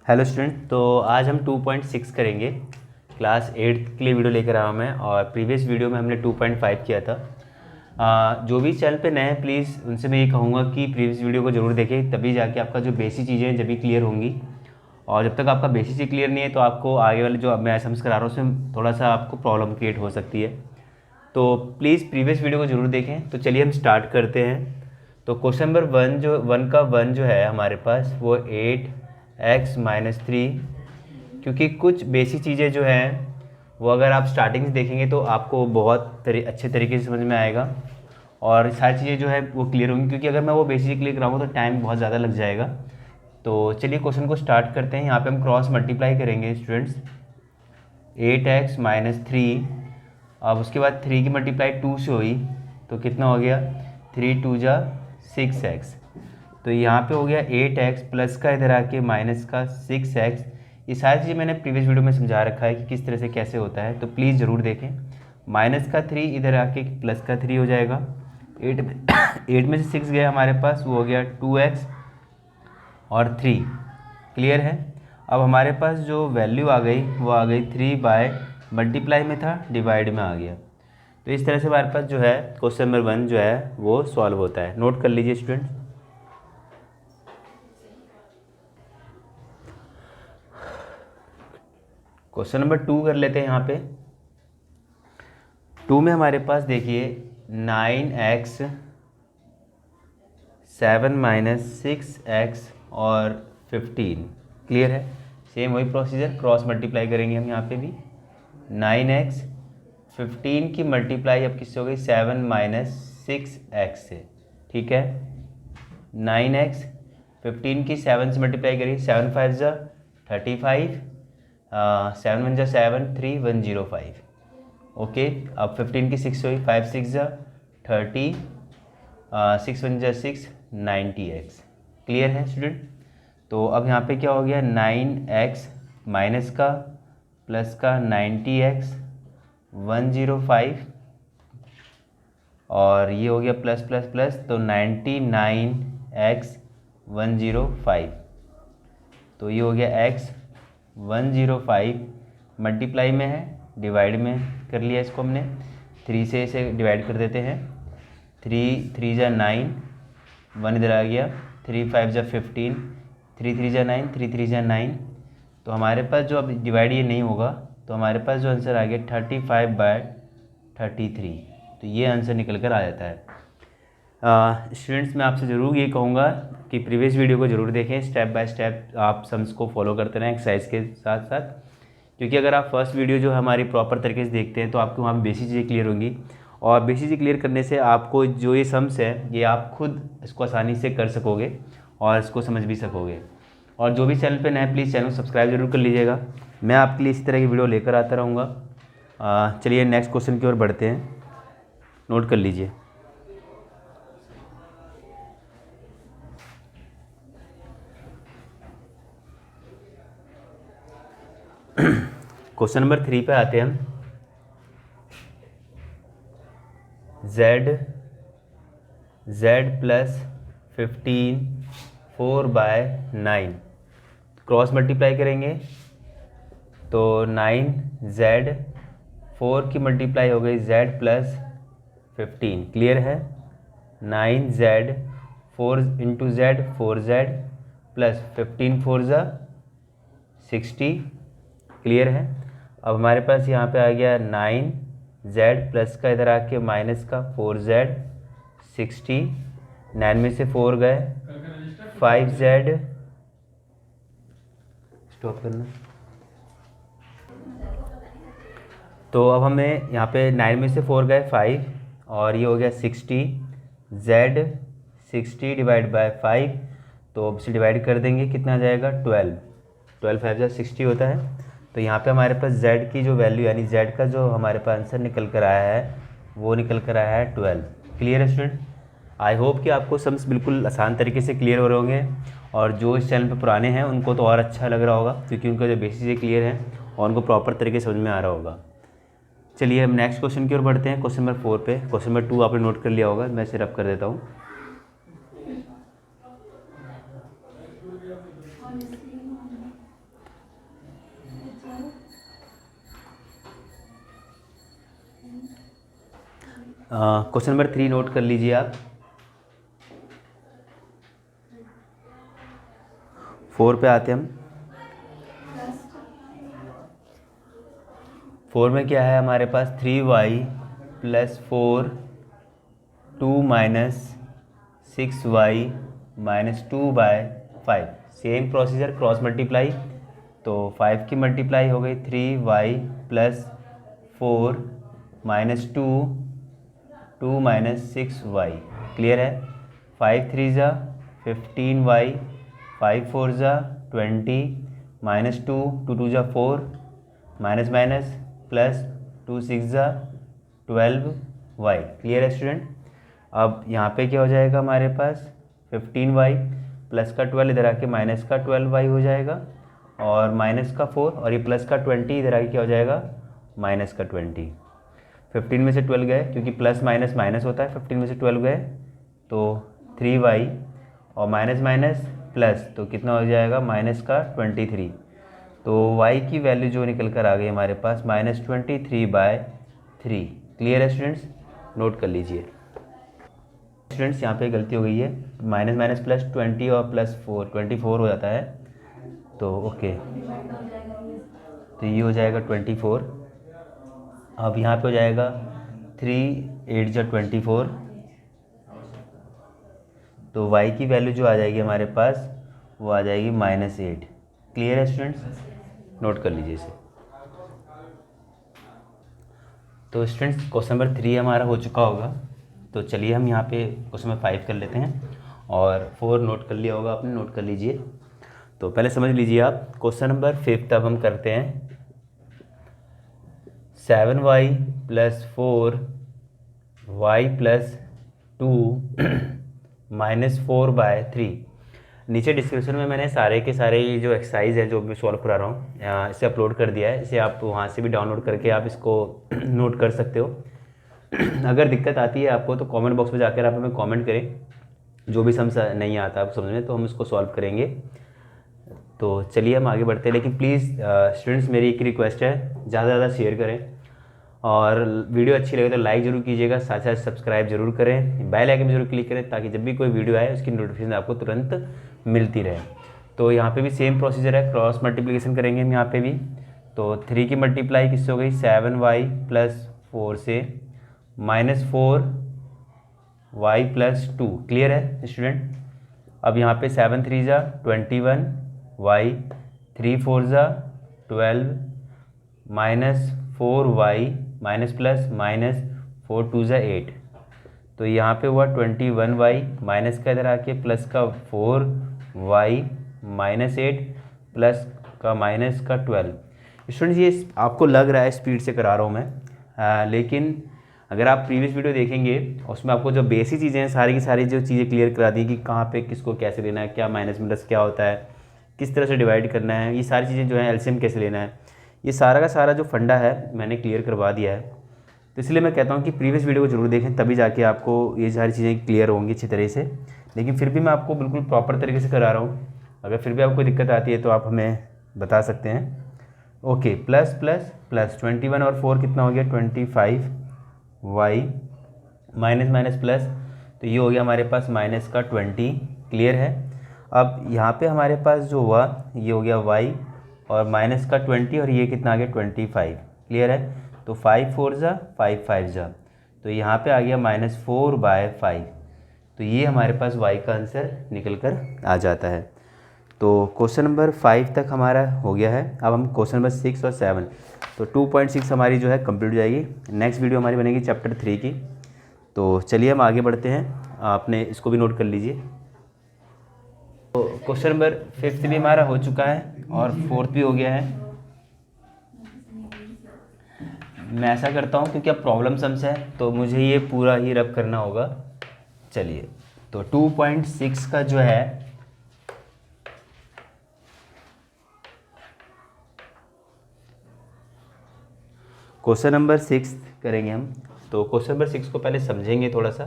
Hello student, तो आज हम 2.6 करेंगे। क्लास 8 के लिए वीडियो लेकर आया हूँ मैं, और प्रीवियस वीडियो में हमने 2.5 किया था। जो भी चैनल पे नए हैं प्लीज़ उनसे मैं ये कहूँगा कि प्रीवियस वीडियो को ज़रूर देखें, तभी जाके आपका जो बेसिक चीज़ें हैं जब भी क्लियर होंगी। और जब तक आपका बेसिक चीज़ क्लियर नहीं है तो आपको आगे वाले जो मैं समझ करा रहा हूँ उसमें थोड़ा सा आपको प्रॉब्लम क्रिएट हो सकती है। तो प्लीज़ प्रीवियस वीडियो को ज़रूर देखें। तो चलिए हम स्टार्ट करते हैं। तो क्वेश्चन नंबर वन जो है हमारे पास वो 8x-3, क्योंकि कुछ बेसिक चीज़ें जो हैं वो अगर आप स्टार्टिंग से देखेंगे तो आपको बहुत अच्छे तरीके से समझ में आएगा और सारी चीज़ें जो है वो क्लियर होंगी, क्योंकि अगर मैं वो बेसिक क्लियर कराऊँगा तो टाइम बहुत ज़्यादा लग जाएगा। तो चलिए क्वेश्चन को स्टार्ट करते हैं। यहाँ पे हम क्रॉस मल्टीप्लाई करेंगे स्टूडेंट्स, 8x-3। अब उसके बाद 3 की मल्टीप्लाई 2 से हुई तो कितना हो गया, 3 2 जा 6x। तो यहाँ पे हो गया 8x प्लस का इधर आके माइनस का 6x। ये सारी चीज़ें मैंने प्रीवियस वीडियो में समझा रखा है कि किस तरह से कैसे होता है, तो प्लीज़ ज़रूर देखें। माइनस का 3 इधर आके प्लस का 3 हो जाएगा। 8 में से 6 गया हमारे पास, वो हो गया 2x और 3। क्लियर है। अब हमारे पास जो वैल्यू आ गई वो आ गई 3 बाय मल्टीप्लाई में था, डिवाइड में आ गया। तो इस तरह से हमारे पास जो है क्वेश्चन नंबर 1 जो है वो सॉल्व होता है। नोट कर लीजिए स्टूडेंट। क्वेश्चन नंबर 2 कर लेते हैं। यहाँ पे 2 में हमारे पास देखिए 9x 7 माइनस 6x और 15। क्लियर है। सेम वही प्रोसीजर, क्रॉस मल्टीप्लाई करेंगे हम यहाँ पे भी। 9x 15 की मल्टीप्लाई अब किससे हो गई, 7 माइनस 6x से। ठीक है। 9x 15 की 7 से मल्टीप्लाई करिए, 7 5 जा 35, 7 1 जा 7, 3 105। ओके। अब 15 की 6 हुई, 5 6 जा 30, 6 1 जा 6, 90x। क्लियर है स्टूडेंट। तो अब यहाँ पे क्या हो गया, 9x माइनस का प्लस का 90x 105, और ये हो गया प्लस प्लस प्लस, तो 99x 105। तो ये हो गया x 105 मल्टीप्लाई में है, डिवाइड में कर लिया इसको हमने। 3 से इसे डिवाइड कर देते हैं। 3 3 जा 9, 1 इधर आ गया, 3 5 जा 15, 3 3 जा 9, 3 3 जा 9। तो हमारे पास जो अब डिवाइड ये नहीं होगा, तो हमारे पास जो आंसर आ गया 35/33। तो ये आंसर निकल कर आ जाता है। स्टूडेंट्स मैं आपसे ज़रूर ये कहूँगा कि प्रीवियस वीडियो को ज़रूर देखें, स्टेप बाय स्टेप आप सम्स को फॉलो करते रहें एक्सरसाइज के साथ साथ, क्योंकि अगर आप फर्स्ट वीडियो जो हमारी प्रॉपर तरीके से देखते हैं तो आपको वहाँ बेसिक चीज़ें क्लियर होंगी, और बेसिक चीज़ें क्लियर करने से आपको जो ये सम्स है ये आप खुद इसको आसानी से कर सकोगे और इसको समझ भी सकोगे। और जो भी चैनल पे नए प्लीज़ चैनल को सब्सक्राइब जरूर कर लीजिएगा। मैं आपके लिए इसी तरह की वीडियो लेकर आता रहूँगा। चलिए नेक्स्ट क्वेश्चन की ओर बढ़ते हैं। नोट कर लीजिए। क्वेश्चन नंबर 3 पे आते हैं हम। z प्लस 15 4/9 क्रॉस मल्टीप्लाई करेंगे तो 9z 4 की मल्टीप्लाई हो गई z प्लस 15। क्लियर है। 9z 4 into z 4z plus 15 4 ज़ा 60। क्लियर है। अब हमारे पास यहाँ पे आ गया 9z प्लस का इधर आके माइनस का 4z 60, 9 में से 4 गए, 5z, स्टॉप करना। तो अब हमें यहाँ पे 9 में से 4 गए 5, और ये हो गया 60, z 60 डिवाइड बाय 5, तो अब इसे डिवाइड कर देंगे, कितना आ जाएगा 12, 12 5 जा 60 होता है। तो यहाँ पे हमारे पास z की जो वैल्यू यानी z का जो हमारे पास आंसर निकल कर आया है वो निकल कर आया है 12। क्लियर है स्टूडेंट। आई होप कि आपको सम्स बिल्कुल आसान तरीके से क्लियर हो रहे होंगे, और जो इस चैनल पे पुराने हैं उनको तो और अच्छा लग रहा होगा, क्योंकि उनका जो बेसिक चीज़ें क्लियर है और उनको प्रॉपर तरीके से समझ में आ रहा होगा। चलिए हम नेक्स्ट क्वेश्चन की ओर बढ़ते हैं। क्वेश्चन नंबर 4 पे। क्वेश्चन नंबर 2 आपने नोट कर लिया होगा, मैं इसे रब कर देता हूँ। क्वेश्चन नंबर 3 नोट कर लीजिए आप। 4 पे आते हम। 4 में क्या है हमारे पास 3y + 4 2 - 6y - 2/5। Same procedure cross multiply. तो 5 की मल्टीप्लाई हो गई 3y + 4 - 2 2 - 6y। क्लियर है। 5 3 ज़ा 15y 5 4 ज़ा 20 -2 2 2 ज़ा 4 माइनस माइनस प्लस 2 6 ज़ा 12y। क्लियर है स्टूडेंट। अब यहाँ पे क्या हो जाएगा हमारे पास 15y प्लस का 12 इधर आके माइनस का 12y हो जाएगा, और माइनस का 4 और ये प्लस का 20 इधर आके क्या हो जाएगा माइनस का 20। 15 में से 12 गए क्योंकि प्लस माइनस माइनस होता है, 15 में से 12 गए तो 3y और माइनस माइनस प्लस तो कितना हो जाएगा माइनस का 23। तो y की वैल्यू जो निकल कर आ गई हमारे पास -23/3। क्लियर है स्टूडेंट्स, नोट कर लीजिए। स्टूडेंट्स यहाँ पे गलती हो गई है, माइनस माइनस प्लस 20 और प्लस 4 24 हो जाता है, तो ओके तो ये हो जाएगा 24। अब यहाँ पे हो जाएगा 3 8 × 24, तो y की वैल्यू जो आ जाएगी हमारे पास वो आ जाएगी -8। क्लियर है स्टूडेंट्स, नोट कर लीजिए इसे। तो स्टूडेंट्स क्वेश्चन नंबर 3 हमारा हो चुका होगा, तो चलिए हम यहाँ पे क्वेश्चन नंबर 5 कर लेते हैं, और 4 नोट कर लिया होगा आपने, नोट कर लीजिए। तो पहले समझ लीजिए आप क्वेश्चन नंबर 5 अब हम करते हैं। 7y + 4y + 2 - 4/3। नीचे डिस्क्रिप्शन में मैंने सारे के सारे ये जो एक्सरसाइज है जो मैं सॉल्व करा रहा हूँ इसे अपलोड कर दिया है, इसे आप वहाँ से भी डाउनलोड करके आप इसको नोट कर सकते हो। अगर दिक्कत आती है आपको तो कमेंट बॉक्स में जाकर आप हमें कमेंट करें, जो भी समझ नहीं आता आपको समझ में तो हम इसको सॉल्व करेंगे। तो चलिए हम आगे बढ़ते हैं, लेकिन प्लीज़ स्टूडेंट्स मेरी एक रिक्वेस्ट है, ज़्यादा से ज़्यादा शेयर करें, और वीडियो अच्छी लगे तो लाइक ज़रूर कीजिएगा, साथ साथ सब्सक्राइब जरूर करें, बेल आइकन जरूर क्लिक करें ताकि जब भी कोई वीडियो आए उसकी नोटिफिकेशन आपको तुरंत मिलती रहे। तो यहाँ पे भी सेम प्रोसीजर है, क्रॉस मल्टीप्लिकेशन करेंगे हम यहाँ पे भी। तो 3 की मल्टीप्लाई किससे हो गई 7y + 4 से -4y + 2। क्लियर है स्टूडेंट। अब यहाँ पे 7 3 ज़ा 21y 3 4 ज़ा 12 -4y माइनस प्लस -4 2 ज़ा 8। तो यहाँ पे हुआ 21y माइनस का इधर आके प्लस का 4y -8 प्लस का माइनस का 12। स्टूडेंट्स ये आपको लग रहा है स्पीड से करा रहा हूँ मैं, लेकिन अगर आप प्रीवियस वीडियो देखेंगे उसमें आपको जो बेसिक चीज़ें हैं सारी की सारी जो चीज़ें क्लियर करा दी कि कहाँ पे किसको कैसे लेना है, क्या माइनस प्लस क्या होता है, किस तरह से डिवाइड करना है, ये सारी चीज़ें जो है एलसीएम कैसे लेना है, ये सारा का सारा जो फंडा है मैंने क्लियर करवा दिया है। तो इसलिए मैं कहता हूँ कि प्रीवियस वीडियो को जरूर देखें, तभी जाके आपको ये सारी चीज़ें क्लियर होंगी अच्छी तरह से। लेकिन फिर भी मैं आपको बिल्कुल प्रॉपर तरीके से करा रहा हूँ, अगर फिर भी आपको दिक्कत आती है तो आप हमें बता सकते हैं। ओके, प्लस प्लस प्लस 21 और 4 कितना हो गया 25y माइनस माइनस प्लस, तो ये हो गया हमारे पास माइनस का 20। क्लियर है। अब यहाँ पे हमारे पास जो हुआ ये हो गया y और माइनस का 20 और ये कितना आ गया 25। क्लियर है। तो 5 4 ज़ा 5 5 ज़ा, तो यहाँ पे आ गया -4/5। तो ये हमारे पास y का आंसर निकल कर आ जाता है। तो क्वेश्चन नंबर 5 तक हमारा हो गया है। अब हम क्वेश्चन नंबर 6 और 7, तो 2.6 हमारी जो है कंप्लीट हो जाएगी। नेक्स्ट वीडियो हमारी बनेगी चैप्टर 3 की। तो चलिए हम आगे बढ़ते हैं, आपने इसको भी नोट कर लीजिए। तो क्वेश्चन नंबर 5 भी हमारा हो चुका है और 4 भी हो गया है। मैं ऐसा करता हूँ क्योंकि अब प्रॉब्लम सम्स है तो मुझे ये पूरा ही रब करना होगा। चलिए, तो 2.6 का जो है क्वेश्चन नंबर 6 करेंगे हम। तो क्वेश्चन नंबर 6 को पहले समझेंगे थोड़ा सा।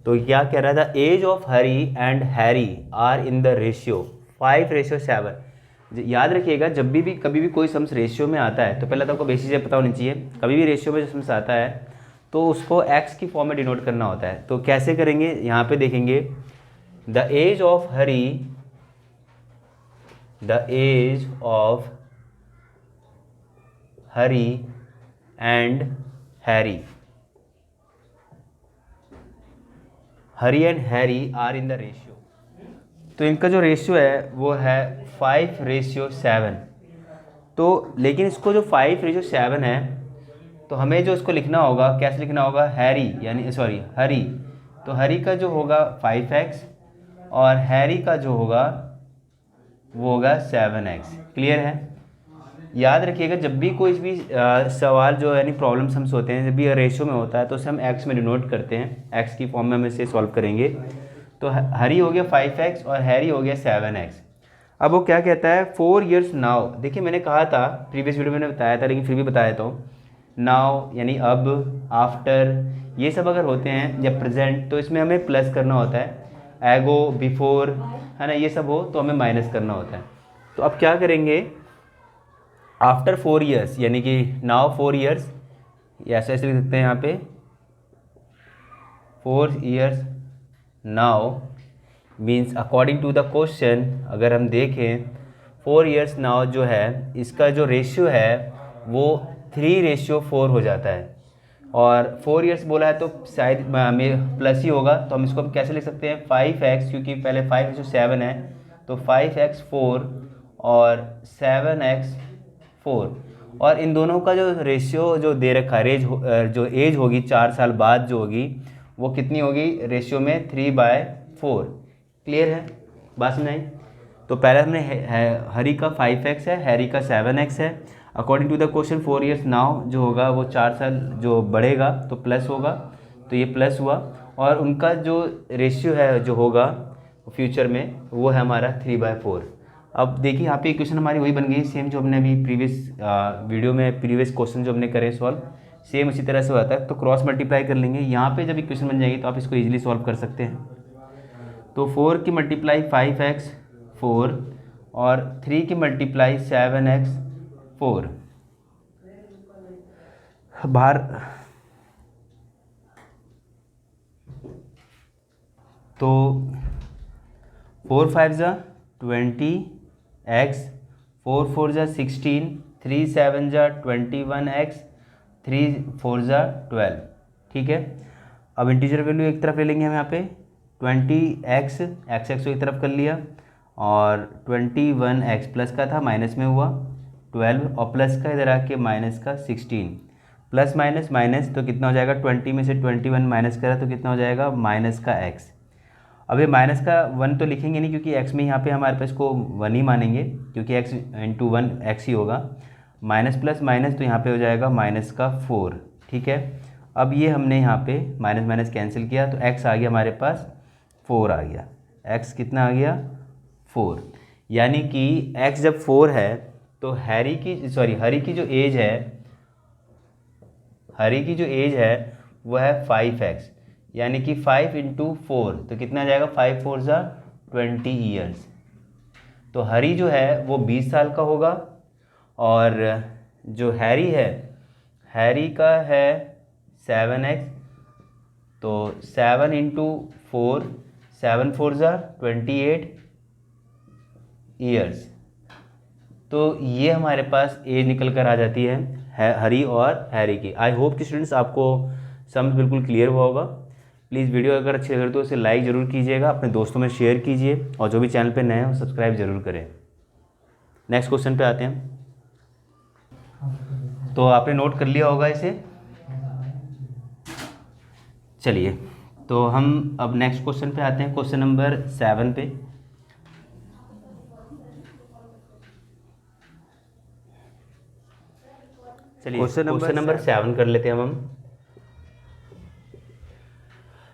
तो क्या कह रहा था, age of Hari and Harry are in the ratio 5:7। याद रखिएगा जब कभी भी कोई सम्स रेशियो में आता है तो पहले तो आपको बेसिक चीज़ें पता होनी चाहिए। कभी भी रेशियो में जो सम्स आता है तो उसको एक्स की फॉर्म में डिनोट करना होता है। तो कैसे करेंगे, यहाँ पे देखेंगे the age of Hari, the age of Hari and Harry, Hari and Harry are in the ratio. तो इनका जो रेशियो है वो है 5:7। तो लेकिन इसको जो 5:7 है, तो हमें जो इसको लिखना होगा, कैसे लिखना होगा, हैरी यानी सॉरी हरी, तो हरी का जो होगा 5x और हैरी का जो होगा वो होगा 7x। क्लियर है। याद रखिएगा जब भी कोई भी सवाल जो यानी प्रॉब्लम्स हम होते हैं, जब भी रेशियो में होता है तो उसे हम एक्स में डिनोट करते हैं, एक्स की फॉर्म में हम इसे सॉल्व करेंगे। तो हरी हो गया 5x और हैरी हो गया 7x। अब वो क्या कहता है, 4 years नाउ। देखिए मैंने कहा था प्रीवियस वीडियो में मैंने बताया था, लेकिन फिर भी बता देता हूँ। नाउ यानी अब, आफ्टर, ये सब अगर होते हैं या प्रेजेंट तो इसमें हमें प्लस करना होता है। एगो, बिफोर, है ना, ये सब हो तो हमें माइनस करना होता है। तो अब क्या करेंगे, आफ्टर 4 years यानी कि नाउ 4 years, ऐसे ऐसे लिख सकते हैं यहाँ पे 4 years now means according to the question अगर हम देखें 4 years नाउ जो है इसका जो रेशियो है वो 3:4 हो जाता है। और 4 years बोला है तो शायद में प्लस ही होगा, तो हम इसको हम कैसे लिख सकते हैं 5x, क्योंकि पहले 5:7 है तो 5x 4 और 7x 4। और इन दोनों का जो रेशियो जो दे रखा है, जो एज होगी 4 साल बाद जो होगी वो कितनी होगी, रेशियो में 3/4। क्लियर है, बात समझ आई। तो पहले हमने हरी का 5x है, हैरी का 7x है। According to the question 4 years now जो होगा वो 4 साल जो बढ़ेगा तो प्लस होगा, तो ये प्लस हुआ। और उनका जो रेशियो है जो होगा फ्यूचर में वो है हमारा 3/4। अब देखिए यहाँ पे इक्वेशन हमारी वही बन गई सेम जो हमने अभी प्रीवियस वीडियो में प्रीवियस क्वेश्चन जो हमने करे सॉल्व, सेम उसी तरह से होता है। तो क्रॉस मल्टीप्लाई कर लेंगे, यहाँ पे जब इक्वेशन बन जाएगी तो आप इसको इजीली सॉल्व कर सकते हैं। तो 4 की मल्टीप्लाई 5x 4 और 3 की मल्टीप्लाई 7x 4 बाहर। तो 4 5 जा 20x, 4 4 जा 16, 3 7 जा 21x, 3 4 जा 12। ठीक है, अब इंटीजर वैल्यू एक तरफ ले लेंगे हम यहाँ पे 20x, x को एक तरफ कर लिया और 21x प्लस का था माइनस में हुआ 12 और प्लस का इधर आके माइनस का 16, प्लस माइनस माइनस तो कितना हो जाएगा, 20 में से 21 माइनस करा तो कितना हो जाएगा माइनस का x। अब ये माइनस का 1 तो लिखेंगे नहीं क्योंकि x में यहाँ पे हमारे पास को 1 ही मानेंगे, क्योंकि x इंटू 1 x ही होगा। माइनस प्लस माइनस तो यहाँ पे हो जाएगा माइनस का 4। ठीक है, अब ये हमने यहाँ पे माइनस माइनस कैंसिल किया तो x आ गया हमारे पास 4 आ गया। x कितना आ गया 4, यानी कि x जब 4 है तो हरी की जो एज है, हरी की जो एज है वो है 5x, यानी कि 5 × 4 तो कितना जाएगा, 5 4 ज़ा 20 ईयर्स। तो हरी जो है वो 20 साल का होगा और जो हैरी है, हैरी का है 7x, तो 7 × 4, 7 4 ज़ा 28 ईयर्स। तो ये हमारे पास एज निकल कर आ जाती है हरी और हैरी की। आई होप कि स्टूडेंट्स आपको समझ बिल्कुल क्लियर हुआ होगा। प्लीज़ वीडियो अगर अच्छी लगे तो इसे लाइक ज़रूर कीजिएगा, अपने दोस्तों में शेयर कीजिए और जो भी चैनल पे नए हैं सब्सक्राइब ज़रूर करें। नेक्स्ट क्वेश्चन पे आते हैं। तो आपने नोट कर लिया होगा इसे। चलिए तो हम अब नेक्स्ट क्वेश्चन पे आते हैं, क्वेश्चन नंबर 7 पे। चलिए क्वेश्चन नंबर 7 कर लेते हैं हम।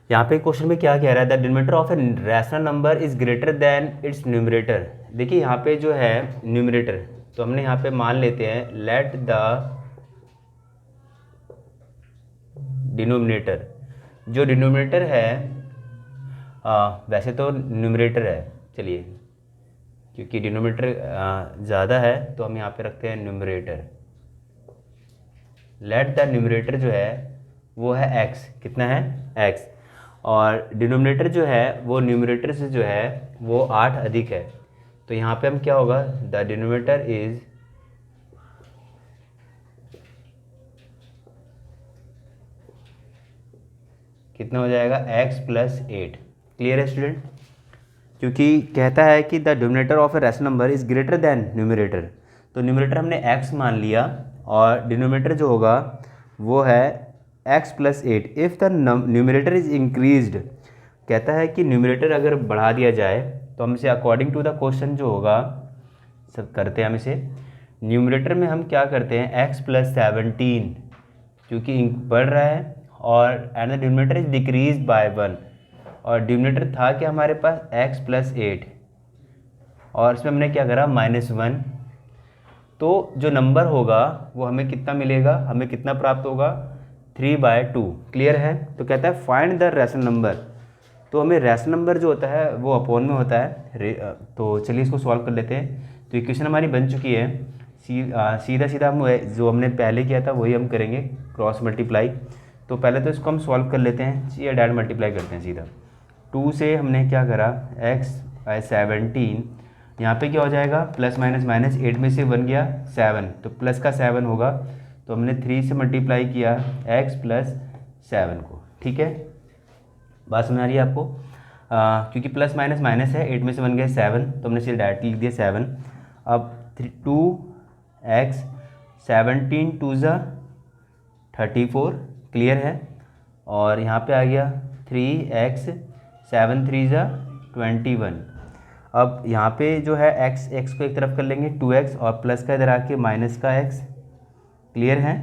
यहाँ पे क्वेश्चन में क्या कह रहा है, the denominator of a rational number is greater than it's numerator. देखिए यहाँ पे जो है न्यूमरेटर, तो हमने यहाँ पे मान लेते हैं लेट द डिनोमिनेटर, जो डिनोमिनेटर है वैसे तो न्यूमरेटर है, चलिए क्योंकि डिनोमिनेटर ज़्यादा है तो हम यहाँ पे रखते हैं न्यूमरेटर। लेट द न्यूमरेटर जो है वो है x, कितना है x, और डिनोमिनेटर जो है वो न्यूमरेटर से जो है वो 8 अधिक है। तो यहाँ पे हम क्या होगा, द डिनोमिनेटर इज कितना हो जाएगा x प्लस 8। क्लियर है स्टूडेंट? क्योंकि कहता है कि the denominator of a rational number is greater than numerator, तो न्यूमरेटर हमने x मान लिया और डिनोमिनेटर जो होगा वो है x plus 8। If the numerator is increased, कहता है कि न्यूमरेटर अगर बढ़ा दिया जाए तो हम इसे अकॉर्डिंग टू द क्वेश्चन जो होगा सब करते हैं हम इसे। न्यूमरेटर में हम क्या करते हैं x प्लस 17, क्योंकि बढ़ रहा है, और and the denominator is decrease by 1, और डिनोमिनेटर था कि हमारे पास x प्लस 8 और इसमें हमने क्या करा -1, तो जो नंबर होगा वो हमें कितना मिलेगा, हमें कितना प्राप्त होगा 3/2। क्लियर है? तो कहता है फाइंड द रैशनल नंबर, तो हमें रैशनल नंबर जो होता है वो अपॉन में होता है। तो चलिए इसको सॉल्व कर लेते हैं। तो इक्वेशन हमारी बन चुकी है, सीधा सीधा हम जो हमने पहले किया था वही हम करेंगे, क्रॉस मल्टीप्लाई। तो पहले तो इसको हम सॉल्व कर लेते हैं या डायरेक्ट मल्टीप्लाई करते हैं सीधा। 2 से हमने क्या करा x/17, यहाँ पे क्या हो जाएगा प्लस माइनस माइनस, 8 में से 1 गया 7, तो प्लस का 7 होगा, तो हमने 3 से मल्टीप्लाई किया x प्लस 7 को। ठीक है, बात समझ आ रही है आपको? क्योंकि प्लस माइनस माइनस है, 8 में से 1 गया 7, तो हमने सीधे डायरेक्ट लिख दिया 7। अब 2x 17 2 ज़ा 34, क्लियर है, और यहाँ पे आ गया 3x 7 3 ज़ा 21। अब यहाँ पे जो है x को एक तरफ कर लेंगे 2x, और प्लस का इधर आके माइनस का x, क्लियर है।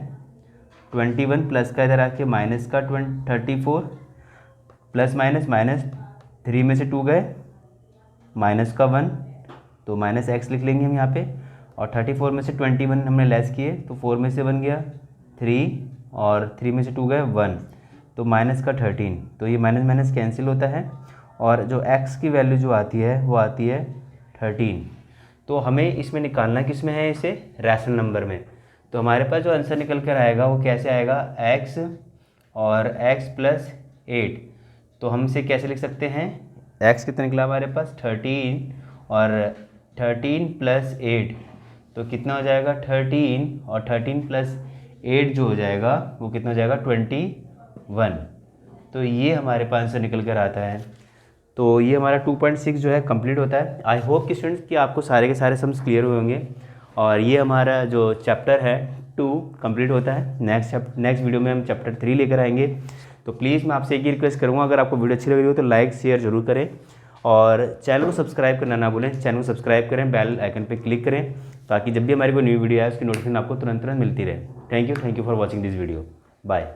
21 प्लस का इधर आके माइनस का 34, प्लस माइनस माइनस, 3 में से 2 गए माइनस का 1, तो माइनस x लिख लेंगे हम यहाँ पे, और 34 में से 21 हमने लेस किए, तो 4 में से 1 गया 3, और 3 में से 2 गए 1, तो माइनस का 13, तो ये माइनस माइनस कैंसिल होता है, और जो x की वैल्यू जो आती है वो आती है 13। तो हमें इसमें निकालना किस में है, इसे रैशनल नंबर में। तो हमारे पास जो आंसर निकल कर आएगा वो कैसे आएगा, x और x प्लस 8। तो हम इसे कैसे लिख सकते हैं, x कितना निकला हमारे पास 13, और 13 प्लस 8, तो कितना हो जाएगा 13, और 13 प्लस 8 जो हो जाएगा वो कितना हो जाएगा 21। तो ये हमारे पास आंसर निकल कर आता है। तो ये हमारा 2.6 जो है कंप्लीट होता है। आई होप कि स्टूडेंट्स कि आपको सारे के सारे सम्स क्लियर हुए होंगे, और ये हमारा जो चैप्टर है 2 कंप्लीट होता है। नेक्स्ट वीडियो में हम चैप्टर 3 लेकर आएंगे। तो प्लीज़ मैं आपसे एक ही रिक्वेस्ट करूँगा, अगर आपको वीडियो अच्छी लग रही हो तो लाइक शेयर ज़रूर करें, और चैनल को सब्सक्राइब करना ना भूलें। चैनल को सब्सक्राइब करें, बेल आइकन पर क्लिक करें, ताकि जब भी हमारी कोई न्यू वीडियो आए उसकी नोटिफिकेशन आपको तुरंत मिलती रहे। Thank you for watching this video. Bye.